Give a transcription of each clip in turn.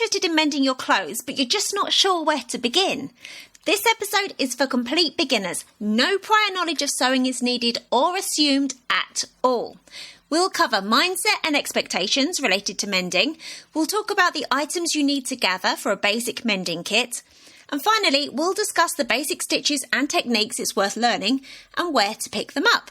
interested in mending your clothes, but you're just not sure where to begin? This episode is for complete beginners. No prior knowledge of sewing is needed or assumed at all. We'll cover mindset and expectations related to mending. We'll talk about the items you need to gather for a basic mending kit. And finally, we'll discuss the basic stitches and techniques it's worth learning and where to pick them up.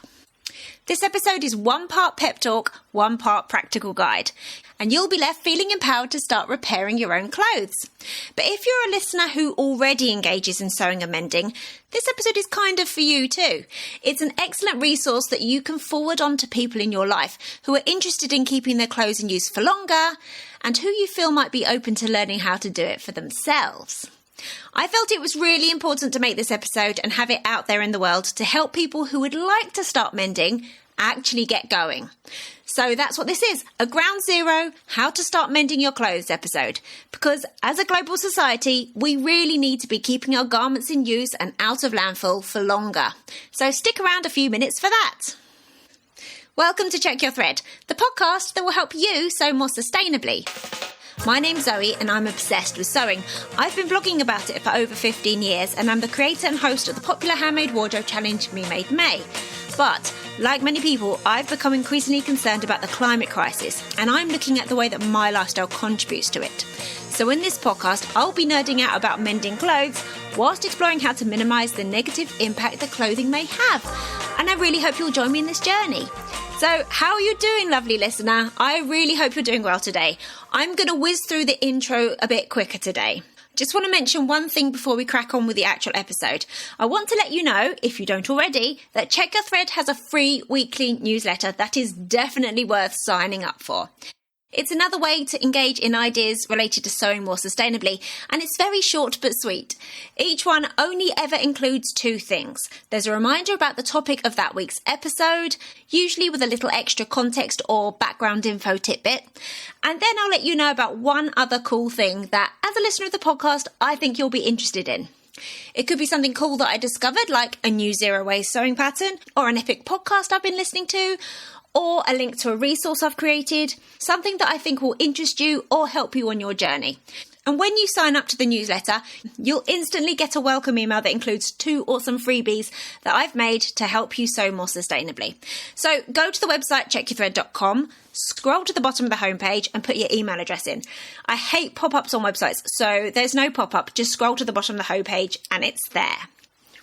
This episode is 1 part pep talk, 1 part practical guide, and you'll be left feeling empowered to start repairing your own clothes. But if you're a listener who already engages in sewing and mending, this episode is kind of for you too. It's an excellent resource that you can forward on to people in your life who are interested in keeping their clothes in use for longer and who you feel might be open to learning how to do it for themselves. I felt it was really important to make this episode and have it out there in the world to help people who would like to start mending actually get going. So that's what this is, a ground zero, how to start mending your clothes episode. Because as a global society, we really need to be keeping our garments in use and out of landfill for longer. So stick around a few minutes for that. Welcome to Check Your Thread, the podcast that will help you sew more sustainably. My name's Zoe and I'm obsessed with sewing. I've been blogging about it for over 15 years and I'm the creator and host of the popular handmade wardrobe challenge Me Made May. But, like many people, I've become increasingly concerned about the climate crisis and I'm looking at the way that my lifestyle contributes to it. So in this podcast, I'll be nerding out about mending clothes whilst exploring how to minimise the negative impact that clothing may have. And I really hope you'll join me in this journey. So, how are you doing, lovely listener? I really hope you're doing well today. I'm going to whiz through the intro a bit quicker today. Just want to mention one thing before we crack on with the actual episode. I want to let you know, if you don't already, that Check Your Thread has a free weekly newsletter that is definitely worth signing up for. It's another way to engage in ideas related to sewing more sustainably, and it's very short but sweet. Each one only ever includes 2 things. There's a reminder about the topic of that week's episode, usually with a little extra context or background info tidbit, and then I'll let you know about one other cool thing that, as a listener of the podcast, I think you'll be interested in. It could be something cool that I discovered, like a new zero-waste sewing pattern, or an epic podcast I've been listening to, or a link to a resource I've created, something that I think will interest you or help you on your journey. And when you sign up to the newsletter, you'll instantly get a welcome email that includes 2 awesome freebies that I've made to help you sew more sustainably. So go to the website checkyourthread.com, scroll to the bottom of the homepage and put your email address in. I hate pop-ups on websites, so there's no pop-up, just scroll to the bottom of the homepage and it's there.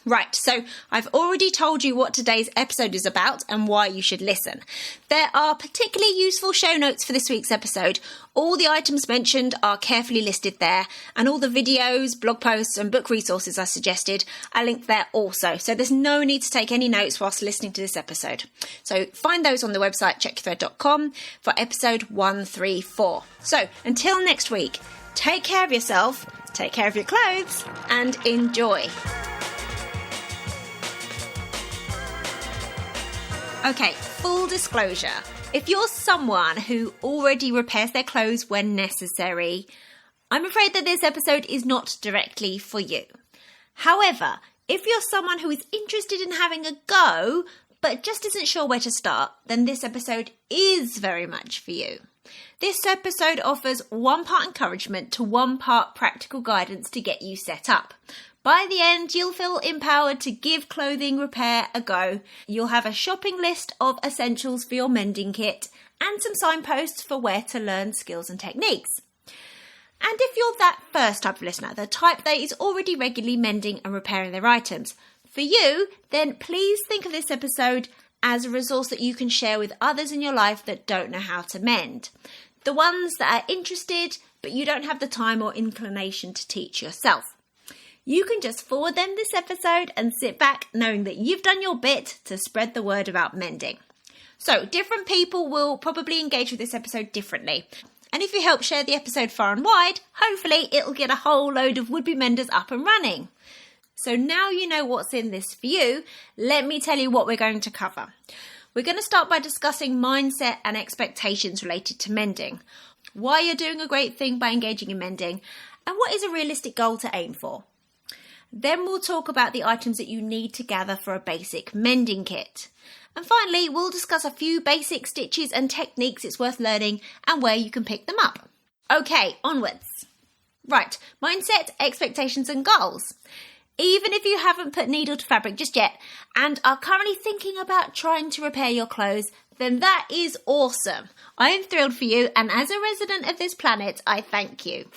Right, so I've already told you what today's episode is about and why you should listen. There are particularly useful show notes for this week's episode. All the items mentioned are carefully listed there, and all the videos, blog posts and book resources I suggested are linked there also. So there's no need to take any notes whilst listening to this episode. So find those on the website checkyourthread.com for episode 134. So until next week, take care of yourself, take care of your clothes, and enjoy. Okay, full disclosure. If you're someone who already repairs their clothes when necessary, I'm afraid that this episode is not directly for you. However, if you're someone who is interested in having a go, but just isn't sure where to start, then this episode is very much for you. This episode offers 1 part encouragement to 1 part practical guidance to get you set up. By the end, you'll feel empowered to give clothing repair a go. You'll have a shopping list of essentials for your mending kit and some signposts for where to learn skills and techniques. And if you're that first type of listener, the type that is already regularly mending and repairing their items, for you, then please think of this episode as a resource that you can share with others in your life that don't know how to mend. The ones that are interested, but you don't have the time or inclination to teach yourself. You can just forward them this episode and sit back knowing that you've done your bit to spread the word about mending. So, different people will probably engage with this episode differently. And if you help share the episode far and wide, hopefully it'll get a whole load of would-be menders up and running. So now you know what's in this for you, let me tell you what we're going to cover. We're going to start by discussing mindset and expectations related to mending, why you're doing a great thing by engaging in mending, and what is a realistic goal to aim for. Then we'll talk about the items that you need to gather for a basic mending kit. And finally, we'll discuss a few basic stitches and techniques it's worth learning and where you can pick them up. Okay, onwards. Right, mindset, expectations and goals. Even if you haven't put needle to fabric just yet and are currently thinking about trying to repair your clothes, then that is awesome. I am thrilled for you, and as a resident of this planet, I thank you.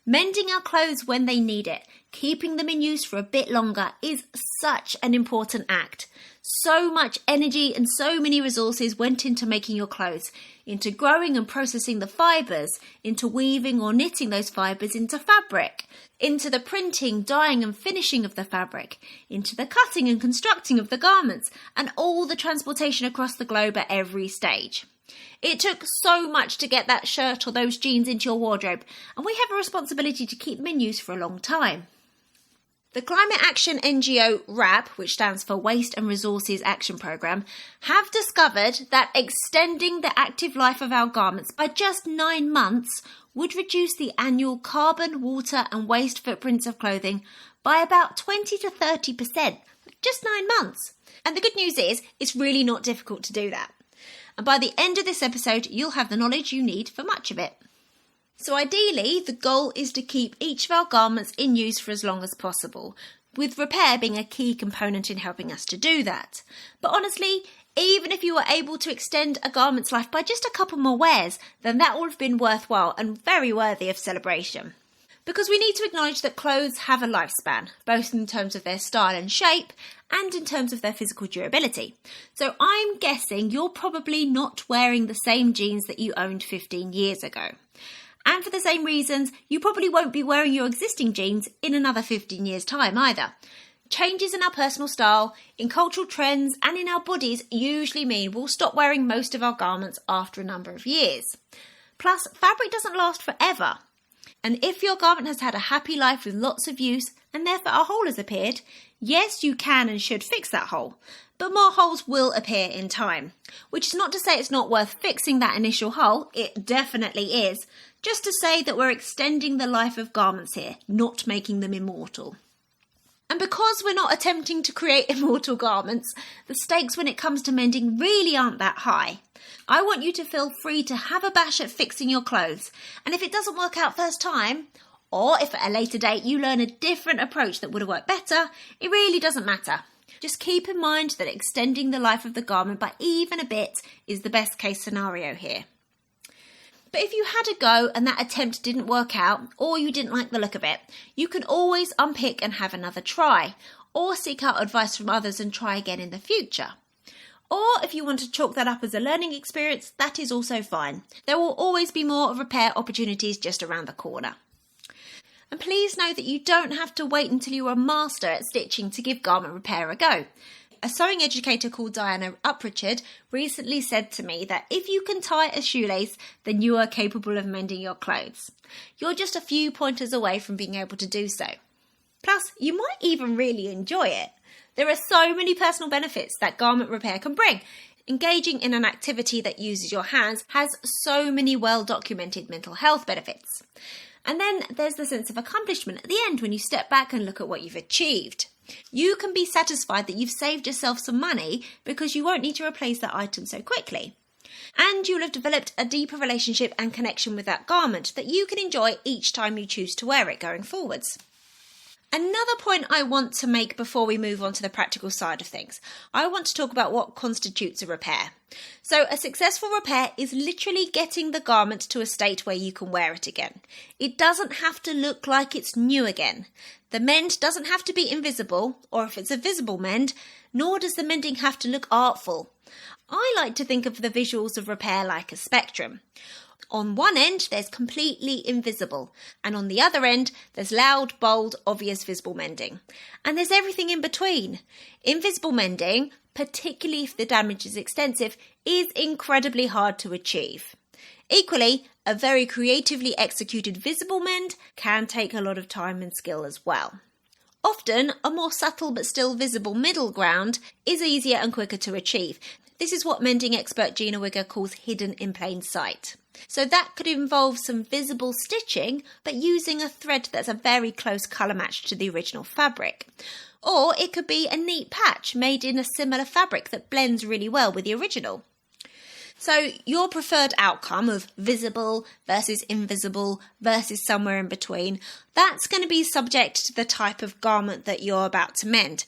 Mending our clothes when they need it, keeping them in use for a bit longer is such an important act. So much energy and so many resources went into making your clothes, into growing and processing the fibres, into weaving or knitting those fibres into fabric, into the printing, dyeing and finishing of the fabric, into the cutting and constructing of the garments, and all the transportation across the globe at every stage. It took so much to get that shirt or those jeans into your wardrobe, and we have a responsibility to keep them in use for a long time. The climate action NGO WRAP, which stands for Waste and Resources Action Programme, have discovered that extending the active life of our garments by just 9 months would reduce the annual carbon, water and waste footprints of clothing by about 20 to 30%. Just 9 months. And the good news is, it's really not difficult to do that. And by the end of this episode, you'll have the knowledge you need for much of it. So ideally, the goal is to keep each of our garments in use for as long as possible, with repair being a key component in helping us to do that. But honestly, even if you were able to extend a garment's life by just a couple more wears, then that would have been worthwhile and very worthy of celebration. Because we need to acknowledge that clothes have a lifespan, both in terms of their style and shape, and in terms of their physical durability. So I'm guessing you're probably not wearing the same jeans that you owned 15 years ago. And for the same reasons, you probably won't be wearing your existing jeans in another 15 years' time either. Changes in our personal style, in cultural trends, and in our bodies usually mean we'll stop wearing most of our garments after a number of years. Plus, fabric doesn't last forever. And if your garment has had a happy life with lots of use, and therefore a hole has appeared, yes, you can and should fix that hole. But more holes will appear in time. Which is not to say it's not worth fixing that initial hole, it definitely is. Just to say that we're extending the life of garments here, not making them immortal. And because we're not attempting to create immortal garments, the stakes when it comes to mending really aren't that high. I want you to feel free to have a bash at fixing your clothes. And if it doesn't work out first time, or if at a later date you learn a different approach that would have worked better, it really doesn't matter. Just keep in mind that extending the life of the garment by even a bit is the best case scenario here. But if you had a go and that attempt didn't work out, or you didn't like the look of it, you can always unpick and have another try, or seek out advice from others and try again in the future. Or if you want to chalk that up as a learning experience, that is also fine. There will always be more repair opportunities just around the corner. And please know that you don't have to wait until you're a master at stitching to give garment repair a go. A sewing educator called Diana Upprichard recently said to me that if you can tie a shoelace, then you are capable of mending your clothes. You're just a few pointers away from being able to do so. Plus, you might even really enjoy it. There are so many personal benefits that garment repair can bring. Engaging in an activity that uses your hands has so many well-documented mental health benefits. And then there's the sense of accomplishment at the end when you step back and look at what you've achieved. You can be satisfied that you've saved yourself some money because you won't need to replace that item so quickly. And you'll have developed a deeper relationship and connection with that garment that you can enjoy each time you choose to wear it going forwards. Another point I want to make before we move on to the practical side of things, I want to talk about what constitutes a repair. So a successful repair is literally getting the garment to a state where you can wear it again. It doesn't have to look like it's new again. The mend doesn't have to be invisible, or if it's a visible mend, nor does the mending have to look artful. I like to think of the visuals of repair like a spectrum. On one end, there's completely invisible, and on the other end, there's loud, bold, obvious visible mending. And there's everything in between. Invisible mending, particularly if the damage is extensive, is incredibly hard to achieve. Equally, a very creatively executed visible mend can take a lot of time and skill as well. Often, a more subtle but still visible middle ground is easier and quicker to achieve. This is what mending expert Gina Wigger calls hidden in plain sight. So that could involve some visible stitching, but using a thread that's a very close colour match to the original fabric. Or it could be a neat patch made in a similar fabric that blends really well with the original. So your preferred outcome of visible versus invisible versus somewhere in between, that's going to be subject to the type of garment that you're about to mend.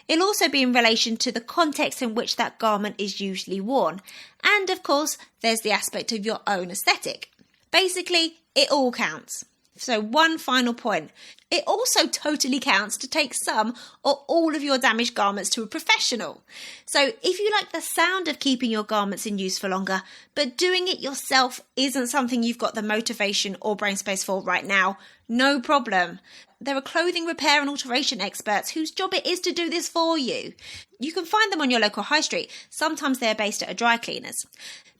It'll also be in relation to the context in which that garment is usually worn. And of course, there's the aspect of your own aesthetic. Basically, it all counts. So one final point. It also totally counts to take some or all of your damaged garments to a professional. So if you like the sound of keeping your garments in use for longer, but doing it yourself isn't something you've got the motivation or brain space for right now, no problem. There are clothing repair and alteration experts whose job it is to do this for you. You can find them on your local high street. Sometimes they're based at a dry cleaners.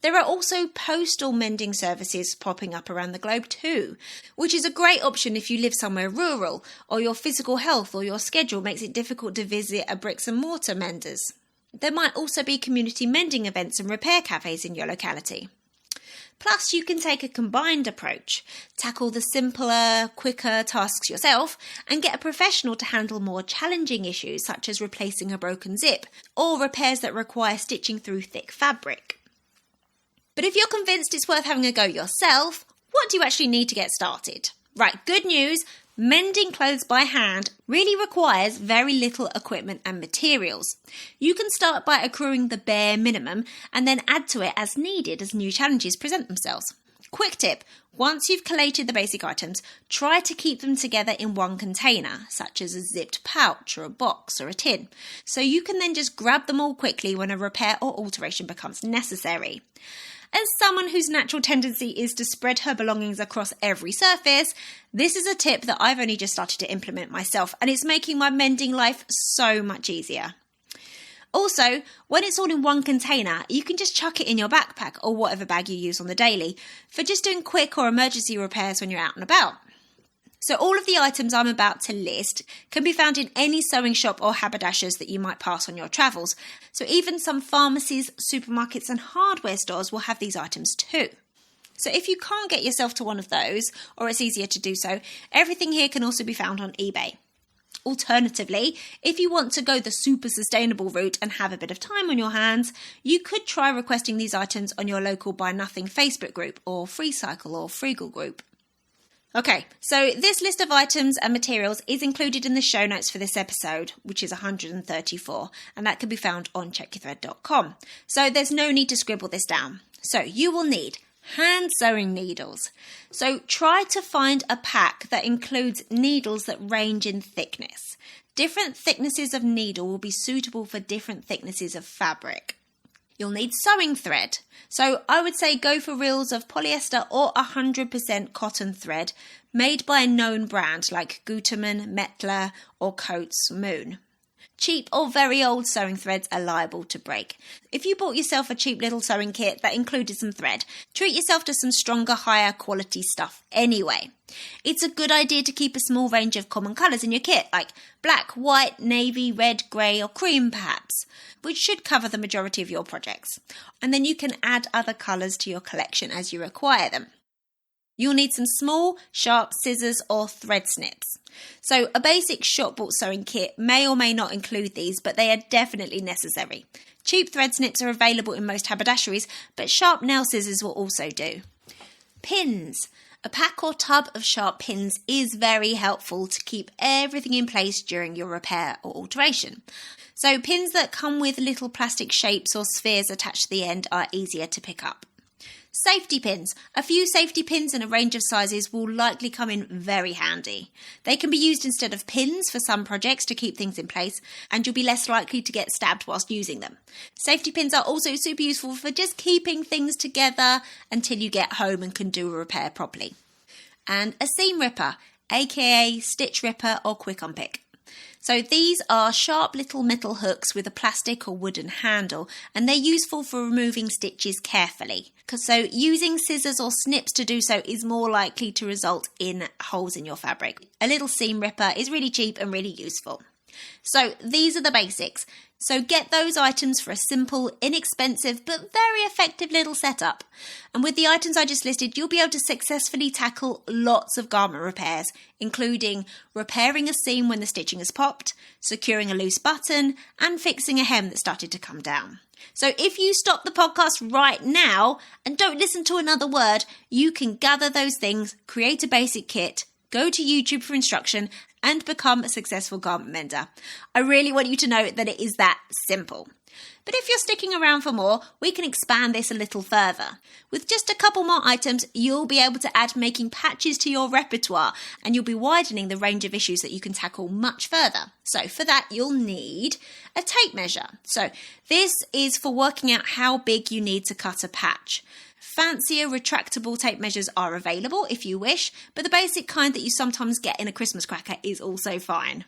There are also postal mending services popping up around the globe too, which is a great option if you live somewhere rural or your physical health or your schedule makes it difficult to visit a bricks and mortar menders. There might also be community mending events and repair cafes in your locality. Plus, you can take a combined approach, tackle the simpler, quicker tasks yourself, and get a professional to handle more challenging issues such as replacing a broken zip or repairs that require stitching through thick fabric. But if you're convinced it's worth having a go yourself, what do you actually need to get started? Right, good news, mending clothes by hand really requires very little equipment and materials. You can start by accruing the bare minimum and then add to it as needed as new challenges present themselves. Quick tip, once you've collated the basic items, try to keep them together in one container, such as a zipped pouch or a box or a tin, so you can then just grab them all quickly when a repair or alteration becomes necessary. As someone whose natural tendency is to spread her belongings across every surface, this is a tip that I've only just started to implement myself, and it's making my mending life so much easier. Also, when it's all in one container, you can just chuck it in your backpack or whatever bag you use on the daily for just doing quick or emergency repairs when you're out and about. So all of the items I'm about to list can be found in any sewing shop or haberdashers that you might pass on your travels. So even some pharmacies, supermarkets and hardware stores will have these items too. So if you can't get yourself to one of those, or it's easier to do so, everything here can also be found on eBay. Alternatively, if you want to go the super sustainable route and have a bit of time on your hands, you could try requesting these items on your local Buy Nothing Facebook group or FreeCycle or Frugal group. Okay, so this list of items and materials is included in the show notes for this episode, which is 134, and that can be found on checkyourthread.com. So there's no need to scribble this down. So you will need hand sewing needles. So try to find a pack that includes needles that range in thickness. Different thicknesses of needle will be suitable for different thicknesses of fabric. You'll need sewing thread. So I would say go for reels of polyester or 100% cotton thread made by a known brand like Gutermann, Mettler or Coates Moon. Cheap or very old sewing threads are liable to break. If you bought yourself a cheap little sewing kit that included some thread, treat yourself to some stronger, higher quality stuff anyway. It's a good idea to keep a small range of common colours in your kit, like black, white, navy, red, grey or cream perhaps, which should cover the majority of your projects. And then you can add other colours to your collection as you require them. You'll need some small, sharp scissors or thread snips. So a basic shop-bought sewing kit may or may not include these, but they are definitely necessary. Cheap thread snips are available in most haberdasheries, but sharp nail scissors will also do. Pins. A pack or tub of sharp pins is very helpful to keep everything in place during your repair or alteration. So pins that come with little plastic shapes or spheres attached to the end are easier to pick up. Safety pins. A few safety pins in a range of sizes will likely come in very handy. They can be used instead of pins for some projects to keep things in place, and you'll be less likely to get stabbed whilst using them. Safety pins are also super useful for just keeping things together until you get home and can do a repair properly. And a seam ripper, aka stitch ripper or quick unpick. So these are sharp little metal hooks with a plastic or wooden handle, and they're useful for removing stitches carefully. So using scissors or snips to do so is more likely to result in holes in your fabric. A little seam ripper is really cheap and really useful. So these are the basics. So get those items for a simple, inexpensive, but very effective little setup. And with the items I just listed, you'll be able to successfully tackle lots of garment repairs, including repairing a seam when the stitching has popped, securing a loose button, and fixing a hem that started to come down. So if you stop the podcast right now and don't listen to another word, you can gather those things, create a basic kit, go to YouTube for instruction, and become a successful garment mender. I really want you to know that it is that simple. But if you're sticking around for more, we can expand this a little further. With just a couple more items, you'll be able to add making patches to your repertoire, and you'll be widening the range of issues that you can tackle much further. So for that, you'll need a tape measure. So this is for working out how big you need to cut a patch. Fancier retractable tape measures are available if you wish, but the basic kind that you sometimes get in a Christmas cracker is also fine.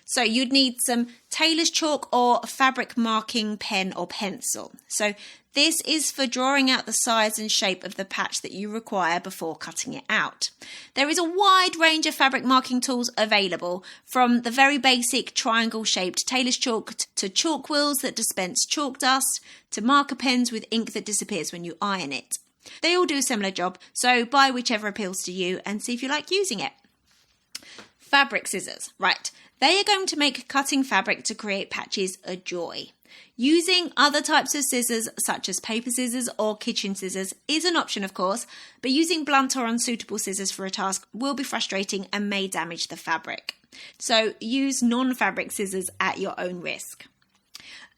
So you'd need some tailor's chalk or fabric marking pen or pencil. So this is for drawing out the size and shape of the patch that you require before cutting it out. There is a wide range of fabric marking tools available, from the very basic triangle-shaped tailor's chalk to chalk wheels that dispense chalk dust to marker pens with ink that disappears when you iron it. They all do a similar job, so buy whichever appeals to you and see if you like using it. Fabric scissors. Right, they are going to make cutting fabric to create patches a joy. Using other types of scissors, such as paper scissors or kitchen scissors, is an option, of course, but using blunt or unsuitable scissors for a task will be frustrating and may damage the fabric. So use non-fabric scissors at your own risk.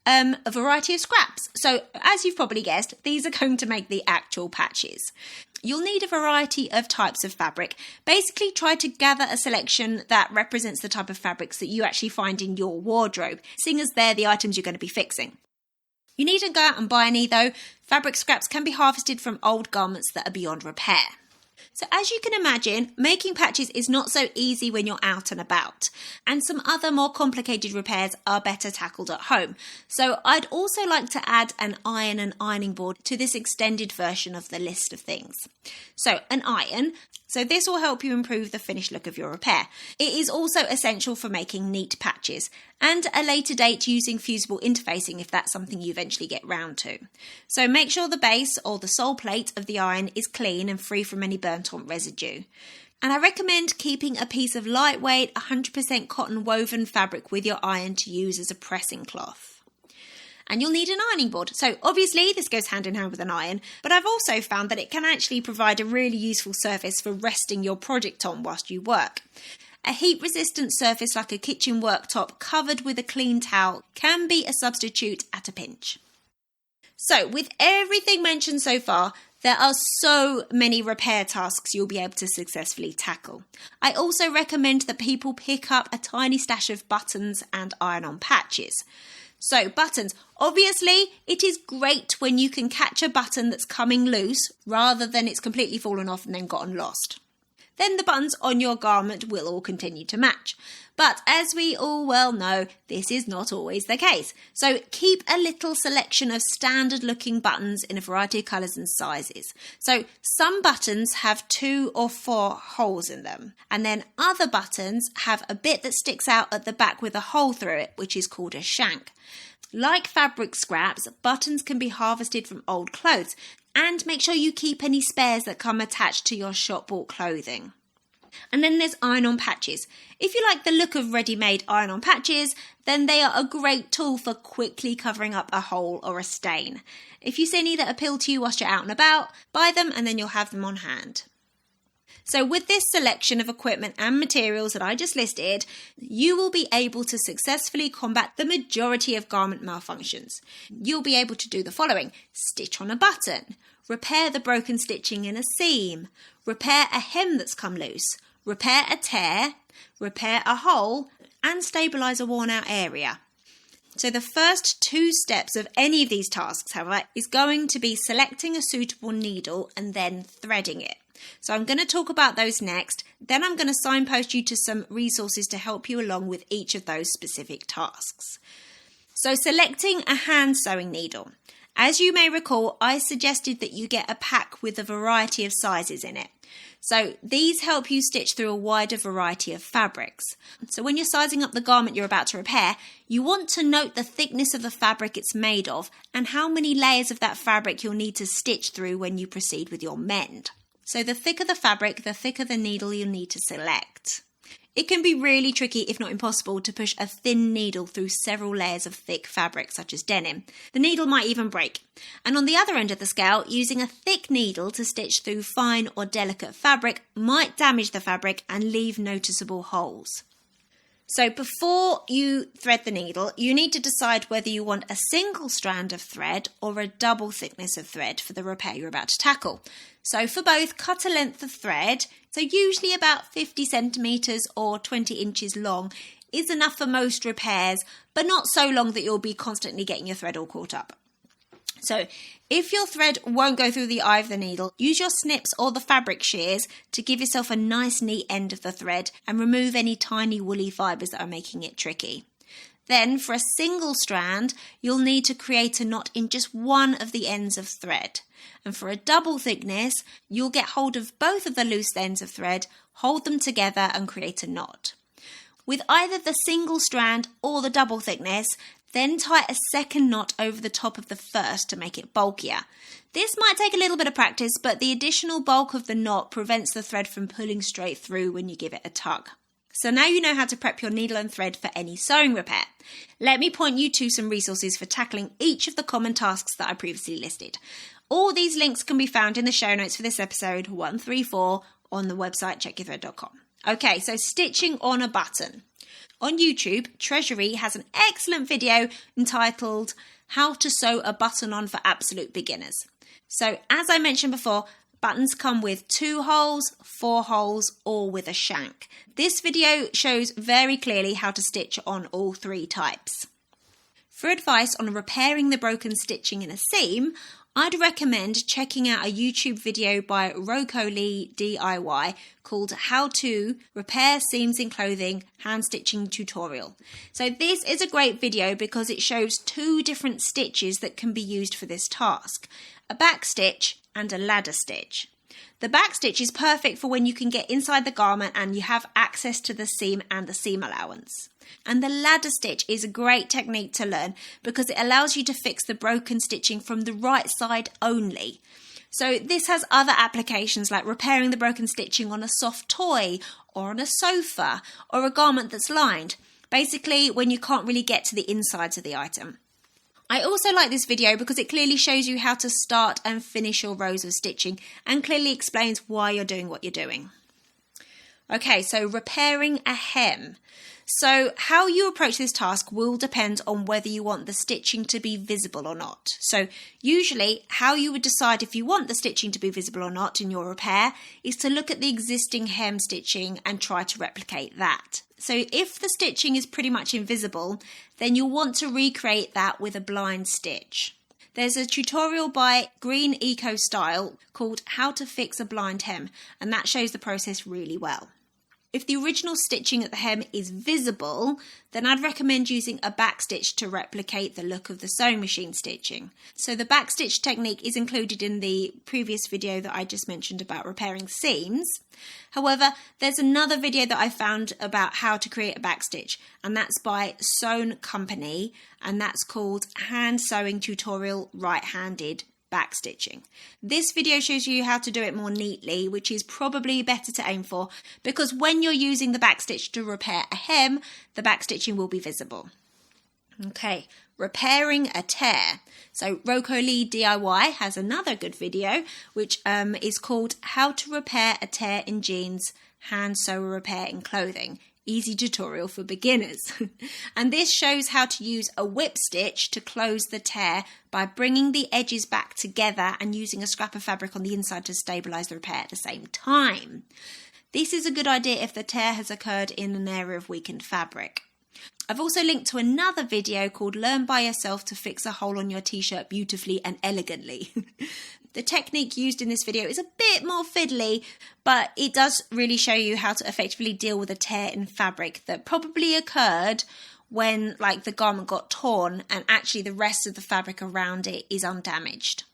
A variety of scraps. So as you've probably guessed, these are going to make the actual patches. You'll need a variety of types of fabric. Basically, try to gather a selection that represents the type of fabrics that you actually find in your wardrobe, seeing as they're the items you're going to be fixing. You needn't go out and buy any though. Fabric scraps can be harvested from old garments that are beyond repair. So as you can imagine, making patches is not so easy when you're out and about, and some other more complicated repairs are better tackled at home. So I'd also like to add an iron and ironing board to this extended version of the list of things. So an iron. So this will help you improve the finished look of your repair. It is also essential for making neat patches, and at a later date using fusible interfacing if that's something you eventually get round to. So make sure the base or the sole plate of the iron is clean and free from any burnt-on residue. And I recommend keeping a piece of lightweight 100% cotton woven fabric with your iron to use as a pressing cloth. And you'll need an ironing board. So obviously this goes hand in hand with an iron, but I've also found that it can actually provide a really useful surface for resting your project on whilst you work. A heat-resistant surface like a kitchen worktop covered with a clean towel can be a substitute at a pinch. So with everything mentioned so far, there are so many repair tasks you'll be able to successfully tackle. I also recommend that people pick up a tiny stash of buttons and iron-on patches. So buttons, obviously it is great when you can catch a button that's coming loose rather than it's completely fallen off and then gotten lost. Then the buttons on your garment will all continue to match. But as we all well know, this is not always the case. So keep a little selection of standard looking buttons in a variety of colours and sizes. So some buttons have 2 or 4 holes in them. And then other buttons have a bit that sticks out at the back with a hole through it, which is called a shank. Like fabric scraps, buttons can be harvested from old clothes. And make sure you keep any spares that come attached to your shop-bought clothing. And then there's iron-on patches. If you like the look of ready-made iron-on patches, then they are a great tool for quickly covering up a hole or a stain. If you see any that appeal to you whilst you're out and about, buy them and then you'll have them on hand. So with this selection of equipment and materials that I just listed, you will be able to successfully combat the majority of garment malfunctions. You'll be able to do the following: stitch on a button, repair the broken stitching in a seam, repair a hem that's come loose, repair a tear, repair a hole, and stabilise a worn out area. So the first 2 steps of any of these tasks, however, is going to be selecting a suitable needle and then threading it. So I'm going to talk about those next, then I'm going to signpost you to some resources to help you along with each of those specific tasks. So selecting a hand sewing needle. As you may recall, I suggested that you get a pack with a variety of sizes in it. So these help you stitch through a wider variety of fabrics. So when you're sizing up the garment you're about to repair, you want to note the thickness of the fabric it's made of and how many layers of that fabric you'll need to stitch through when you proceed with your mend. So the thicker the fabric, the thicker the needle you'll need to select. It can be really tricky, if not impossible, to push a thin needle through several layers of thick fabric, such as denim. The needle might even break. And on the other end of the scale, using a thick needle to stitch through fine or delicate fabric might damage the fabric and leave noticeable holes. So before you thread the needle, you need to decide whether you want a single strand of thread or a double thickness of thread for the repair you're about to tackle. So for both, cut a length of thread, so usually about 50 centimetres or 20 inches long is enough for most repairs, but not so long that you'll be constantly getting your thread all caught up. So if your thread won't go through the eye of the needle, use your snips or the fabric shears to give yourself a nice neat end of the thread and remove any tiny woolly fibres that are making it tricky. Then for a single strand, you'll need to create a knot in just one of the ends of thread. And for a double thickness, you'll get hold of both of the loose ends of thread, hold them together and create a knot. With either the single strand or the double thickness, then tie a second knot over the top of the first to make it bulkier. This might take a little bit of practice, but the additional bulk of the knot prevents the thread from pulling straight through when you give it a tug. So now you know how to prep your needle and thread for any sewing repair. Let me point you to some resources for tackling each of the common tasks that I previously listed. All these links can be found in the show notes for this episode 134 on the website checkyourthread.com. Okay, so stitching on a button. On YouTube, Treasury has an excellent video entitled How to Sew a Button On for Absolute Beginners. So as I mentioned before, buttons come with 2 holes, 4 holes, or with a shank. This video shows very clearly how to stitch on all 3 types. For advice on repairing the broken stitching in a seam, I'd recommend checking out a YouTube video by Roko Lee DIY called How to Repair Seams in Clothing Hand Stitching Tutorial. So this is a great video because it shows 2 different stitches that can be used for this task, a back stitch and a ladder stitch. The back stitch is perfect for when you can get inside the garment and you have access to the seam and the seam allowance. And the ladder stitch is a great technique to learn because it allows you to fix the broken stitching from the right side only. So this has other applications like repairing the broken stitching on a soft toy or on a sofa or a garment that's lined, basically when you can't really get to the insides of the item. I also like this video because it clearly shows you how to start and finish your rows of stitching and clearly explains why you're doing what you're doing. Okay, so repairing a hem. So how you approach this task will depend on whether you want the stitching to be visible or not. So usually how you would decide if you want the stitching to be visible or not in your repair is to look at the existing hem stitching and try to replicate that. So if the stitching is pretty much invisible, then you'll want to recreate that with a blind stitch. There's a tutorial by Green Eco Style called How to Fix a Blind Hem, and that shows the process really well. If the original stitching at the hem is visible, then I'd recommend using a backstitch to replicate the look of the sewing machine stitching. So the backstitch technique is included in the previous video that I just mentioned about repairing seams. However, there's another video that I found about how to create a backstitch, and that's by Sewn Company, and that's called Hand Sewing Tutorial Right-Handed Backstitching. This video shows you how to do it more neatly, which is probably better to aim for because when you're using the backstitch to repair a hem, the backstitching will be visible. Okay, repairing a tear. So Roko Lee DIY has another good video which is called How to Repair a Tear in Jeans, Hand Sew a Repair in Clothing. Easy tutorial for beginners. And this shows how to use a whip stitch to close the tear by bringing the edges back together and using a scrap of fabric on the inside to stabilise the repair at the same time. This is a good idea if the tear has occurred in an area of weakened fabric. I've also linked to another video called Learn by Yourself to Fix a Hole on Your T-shirt Beautifully and Elegantly. The technique used in this video is a bit more fiddly, but it does really show you how to effectively deal with a tear in fabric that probably occurred when the garment got torn and actually the rest of the fabric around it is undamaged.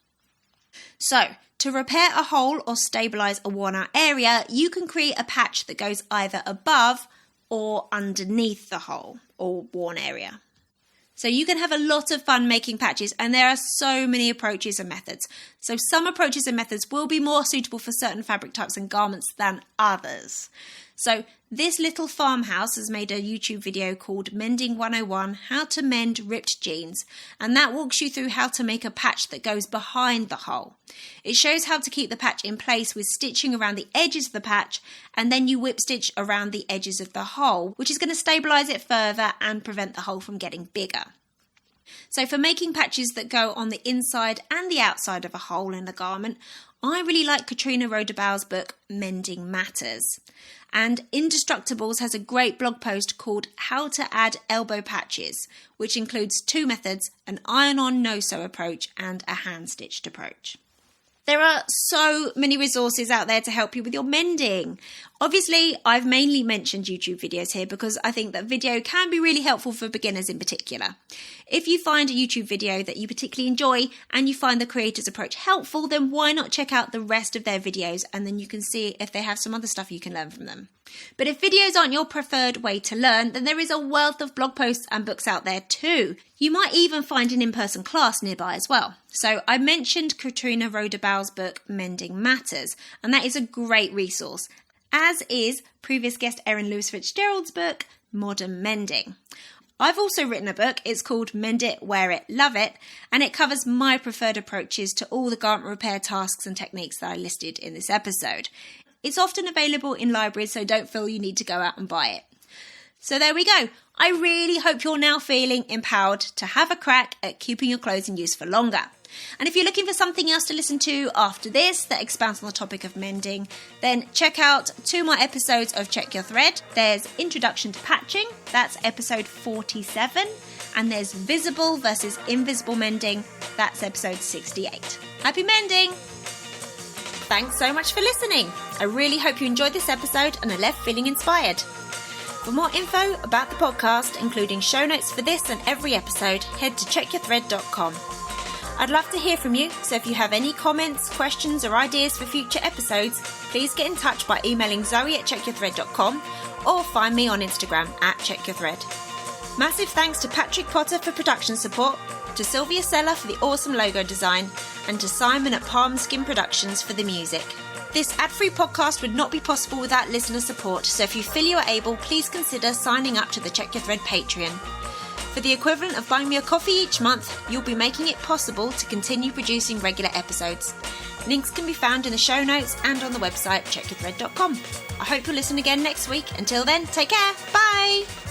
So, to repair a hole or stabilise a worn out area, you can create a patch that goes either above or underneath the hole or worn area. So you can have a lot of fun making patches, and there are so many approaches and methods. So some approaches and methods will be more suitable for certain fabric types and garments than others. So this little farmhouse has made a YouTube video called Mending 101, How to Mend Ripped Jeans, and that walks you through how to make a patch that goes behind the hole. It shows how to keep the patch in place with stitching around the edges of the patch, and then you whip stitch around the edges of the hole, which is going to stabilise it further and prevent the hole from getting bigger. So for making patches that go on the inside and the outside of a hole in a garment, I really like Katrina Rodabau's book, Mending Matters. And Indestructibles has a great blog post called How to Add Elbow Patches, which includes 2 methods, an iron-on no-sew approach and a hand-stitched approach. There are so many resources out there to help you with your mending. Obviously, I've mainly mentioned YouTube videos here because I think that video can be really helpful for beginners in particular. If you find a YouTube video that you particularly enjoy and you find the creator's approach helpful, then why not check out the rest of their videos, and then you can see if they have some other stuff you can learn from them. But if videos aren't your preferred way to learn, then there is a wealth of blog posts and books out there too. You might even find an in-person class nearby as well. So I mentioned Katrina Rodabau's book, Mending Matters, and that is a great resource, as is previous guest Erin Lewis Fitzgerald's book, Modern Mending. I've also written a book, it's called Mend It, Wear It, Love It, and it covers my preferred approaches to all the garment repair tasks and techniques that I listed in this episode. It's often available in libraries, so don't feel you need to go out and buy it. So there we go. I really hope you're now feeling empowered to have a crack at keeping your clothes in use for longer. And if you're looking for something else to listen to after this that expands on the topic of mending, then check out 2 more episodes of Check Your Thread. There's Introduction to Patching, that's episode 47, and there's Visible versus Invisible Mending, that's episode 68. Happy mending! Thanks so much for listening. I really hope you enjoyed this episode and are left feeling inspired. For more info about the podcast, including show notes for this and every episode, head to checkyourthread.com. I'd love to hear from you, so if you have any comments, questions or ideas for future episodes, please get in touch by emailing zoe@checkyourthread.com or find me on Instagram @checkyourthread. Massive thanks to Patrick Potter for production support, to Sylvia Seller for the awesome logo design, and to Simon at Palm Skin Productions for the music. This ad-free podcast would not be possible without listener support, so if you feel you are able, please consider signing up to the Check Your Thread Patreon. For the equivalent of buying me a coffee each month, you'll be making it possible to continue producing regular episodes. Links can be found in the show notes and on the website checkyourthread.com. I hope you'll listen again next week. Until then, take care. Bye!